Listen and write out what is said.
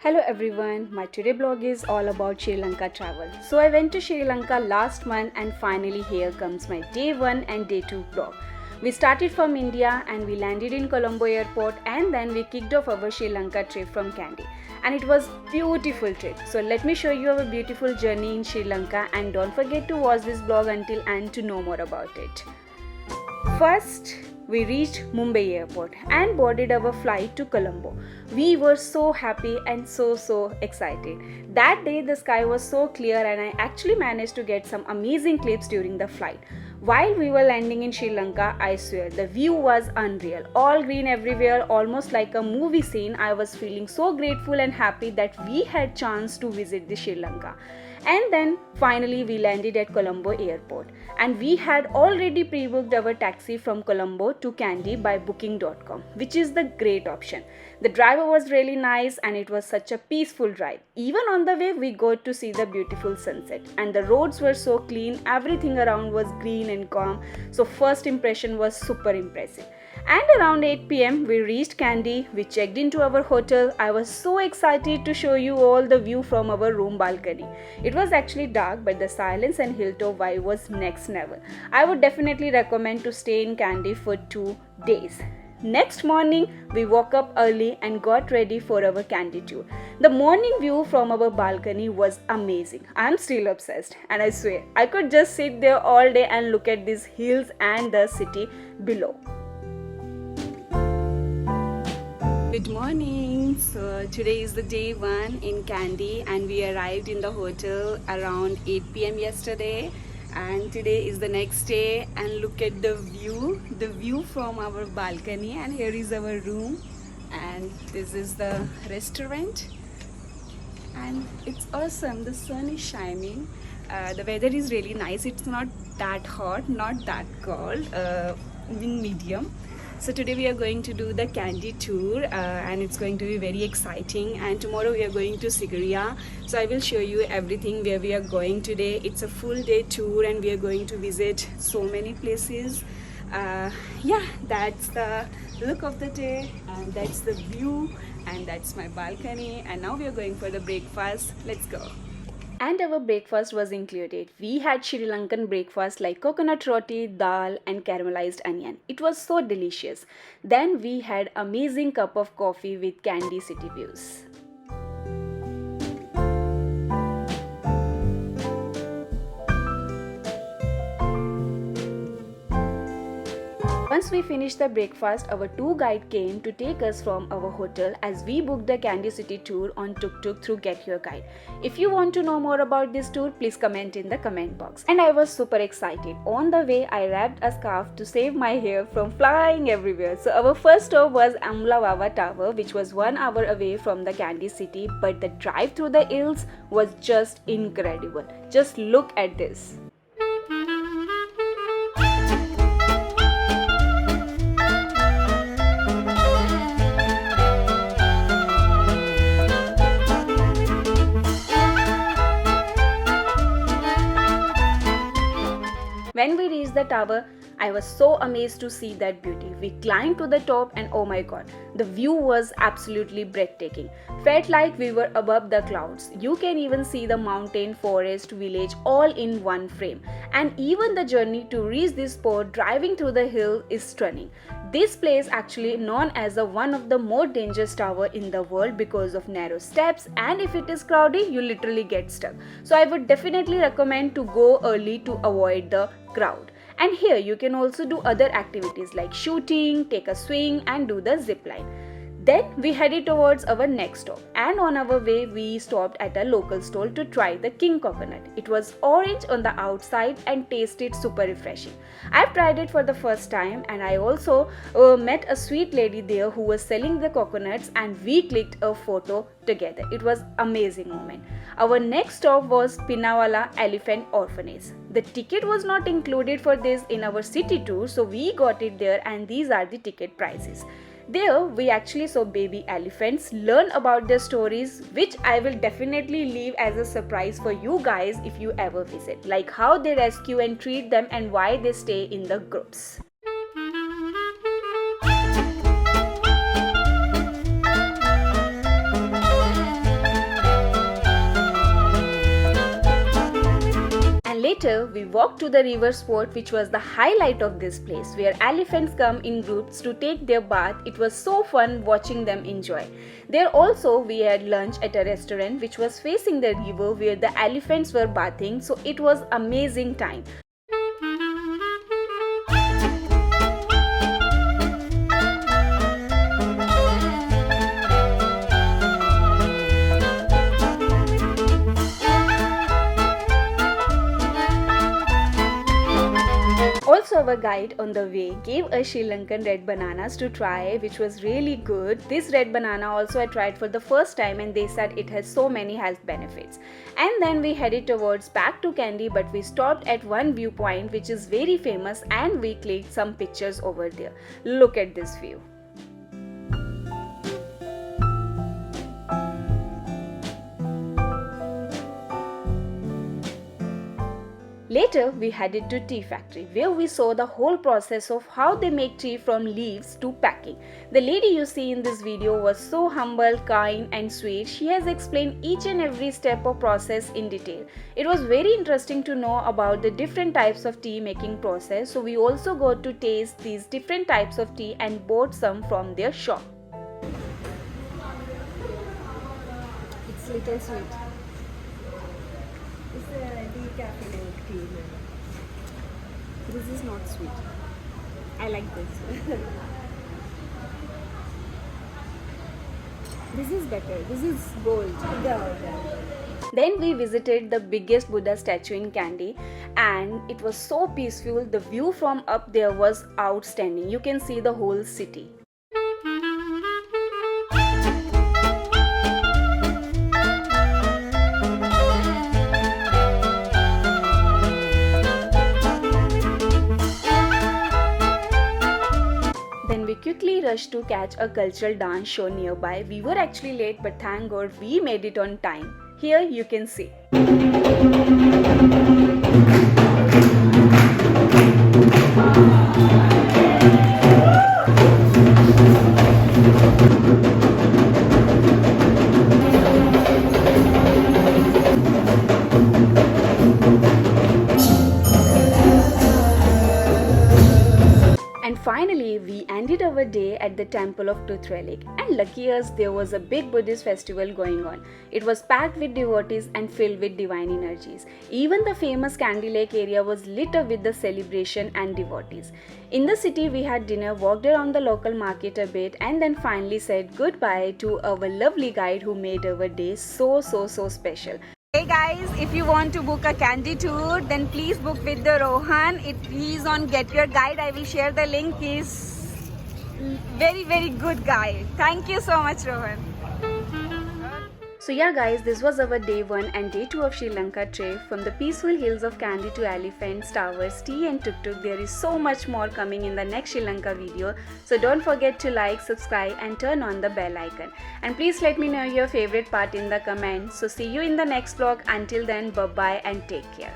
Hello everyone, my today blog is all about Sri Lanka travel. So I went to Sri Lanka last month and finally here comes my day 1 and day 2 blog. We started from India and we landed in Colombo airport and then we kicked off our Sri Lanka trip from Kandy. And it was beautiful trip. So let me show you our beautiful journey in Sri Lanka and don't forget to watch this blog until end to know more about it. First, we reached Mumbai airport and boarded our flight to Colombo. We were so happy and so excited. That day the sky was so clear and I actually managed to get some amazing clips during the flight. While we were landing in Sri Lanka, I swear the view was unreal. All green everywhere, almost like a movie scene. I was feeling so grateful and happy that we had chance to visit the Sri Lanka. And then finally we landed at Colombo airport and we had already pre-booked our taxi from Colombo to Kandy by booking.com, which is the great option. The driver was really nice and it was such a peaceful drive. Even on the way we got to see the beautiful sunset and the roads were so clean, everything around was green and calm. So first impression was super impressive. And around 8 pm we reached Kandy. We checked into our hotel. I was so excited to show you all the view from our room balcony. It was actually dark but the silence and hilltop vibe was next level. I would definitely recommend to stay in Kandy for 2 days. Next morning, we woke up early and got ready for our Kandy tour. The morning view from our balcony was amazing. I am still obsessed and I swear I could just sit there all day and look at these hills and the city below. Good morning. So today is the day 1 in Kandy and we arrived in the hotel around 8 pm yesterday. And today is the next day and look at the view from our balcony, and here is our room and this is the restaurant and it's awesome. The sun is shining, the weather is really nice. It's not that hot, not that cold, in medium. So today we are going to do the Kandy tour and it's going to be very exciting, and tomorrow we are going to Sigiriya. So I will show you everything where we are going today. It's a full day tour and we are going to visit so many places. That's the look of the day and that's the view and that's my balcony, and now we are going for the breakfast. Let's go. And our breakfast was included. We had Sri Lankan breakfast like coconut roti, dal and caramelized onion. It was so delicious. Then we had amazing cup of coffee with Kandy city views. Once we finished the breakfast, our tour guide came to take us from our hotel as we booked the Kandy City tour on tuk-tuk through Get Your Guide. If you want to know more about this tour, please comment in the comment box. And I was super excited. On the way, I wrapped a scarf to save my hair from flying everywhere. So our first stop was Ambuluwawa Tower, which was 1 hour away from the Kandy City, but the drive through the hills was just incredible. Just look at this. When we reached the tower, I was so amazed to see that beauty. We climbed to the top and oh my god, the view was absolutely breathtaking. Felt like we were above the clouds. You can even see the mountain, forest, village all in one frame. And even the journey to reach this spot driving through the hill is stunning. This place actually known as one of the more dangerous tower in the world because of narrow steps, and if it is cloudy, you literally get stuck. So I would definitely recommend to go early to avoid the crowd. And here you can also do other activities like shooting, take a swing and do the zip line. Then we headed towards our next stop, and on our way we stopped at a local stall to try the king coconut. It was orange on the outside and tasted super refreshing. I've tried it for the first time and I also met a sweet lady there who was selling the coconuts and we clicked a photo together. It was amazing moment. Our next stop was Pinawala Elephant Orphanage. The ticket was not included for this in our city tour, so we got it there and these are the ticket prices. There we actually saw baby elephants, learn about their stories, which I will definitely leave as a surprise for you guys if you ever visit, like how they rescue and treat them and why they stay in the groups. Later, we walked to the river spot, which was the highlight of this place, where elephants come in groups to take their bath. It was so fun watching them enjoy. There also, we had lunch at a restaurant which was facing the river where the elephants were bathing, so it was amazing time. Also, our guide on the way gave us Sri Lankan red bananas to try, which was really good. This red banana also I tried for the first time and they said it has so many health benefits. And then we headed towards back to Kandy, but we stopped at one viewpoint which is very famous and we clicked some pictures over there. Look at this view. Later, we headed to tea factory where we saw the whole process of how they make tea from leaves to packing. The lady you see in this video was so humble, kind and sweet. She has explained each and every step of process in detail. It was very interesting to know about the different types of tea making process. So we also got to taste these different types of tea and bought some from their shop. It's little sweet. It's a decaffeinated tea. This is not sweet. I like this. This is better. This is gold. Then we visited the biggest Buddha statue in Kandy and it was so peaceful. The view from up there was outstanding. You can see the whole city. We quickly rushed to catch a cultural dance show nearby. We were actually late, but thank God we made it on time. Here you can see. And finally, we ended our day at the temple of Truth Relic. And lucky us, there was a big Buddhist festival going on. It was packed with devotees and filled with divine energies. Even the famous Kandy Lake area was lit up with the celebration and devotees. In the city, we had dinner, walked around the local market a bit, and then finally said goodbye to our lovely guide who made our day so special. Hey guys, if you want to book a Kandy tour, then please book with the Rohan. He is on Get Your Guide. I will share the link. He is very good guy. Thank you so much, Rohan. So yeah guys, this was our day 1 and day 2 of Sri Lanka trip. From the peaceful hills of Kandy to elephants, towers, tea and tuk-tuk. There is so much more coming in the next Sri Lanka video. So don't forget to like, subscribe and turn on the bell icon. And please let me know your favorite part in the comments. So see you in the next vlog. Until then, bye bye and take care.